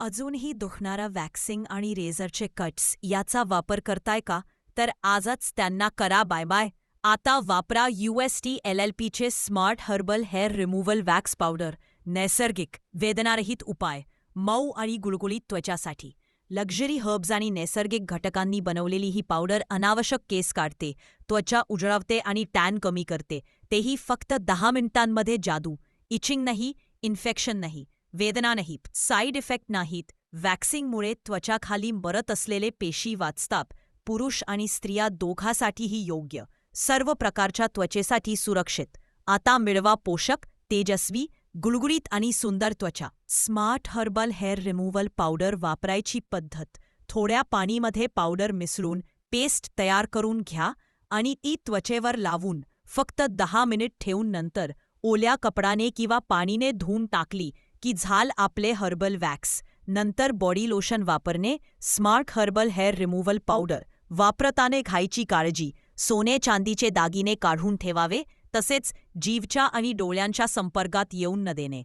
अजूनही दुखणारा वॅक्सिंग आणि रेझरचे कट्स याचा वापर करताय का? तर आजच त्यांना करा बाय बाय. आता वापरा UST LLPचे smart herbal hair removal wax powder. नैसर्गिक, वेदनारहित उपाय. मऊ आणि गुळगुळीत त्वचासाठी. लक्झरी हर्ब्स आणि नैसर्गिक घटकांनी बनवलेली ही पावडर अनावश्यक केस काढते, त्वचा उजळवते आणि टॅन कमी करते. तेही फक्त 10 मिनिटांमध्ये जादू. इचिंग नाही, इन्फेक्शन नाही, वेदना नाही, साईड इफेक्ट नाहीत. वॅक्सिंगमुळे त्वचाखाली मरत असलेले पेशी वाचतात. पुरुष आणि स्त्रिया दोघांसाठीही योग्य. सर्व प्रकारच्या त्वचेसाठी सुरक्षित. आता मिळवा पोषक, तेजस्वी, गुळगुळीत आणि सुंदर त्वचा. Smart herbal hair removal powder वापरायची पद्धत. थोड्या पाणीमध्ये पावडर मिसळून पेस्ट तयार करून घ्या आणि ती त्वचेवर लावून फक्त 10 मिनिट ठेवून नंतर ओल्या कपडाने किंवा पाणीने धुवून टाकली की झाल आपले हर्बल वॅक्स. नंतर बॉडी लोशन वापरणे. Smart herbal hair removal powder वापरताना घाईची काळजी. सोने चांदीचे दागिने काढून ठेवावे, तसेच जीभच्या आणि डोळ्यांच्या संपर्कात येऊन न देणे.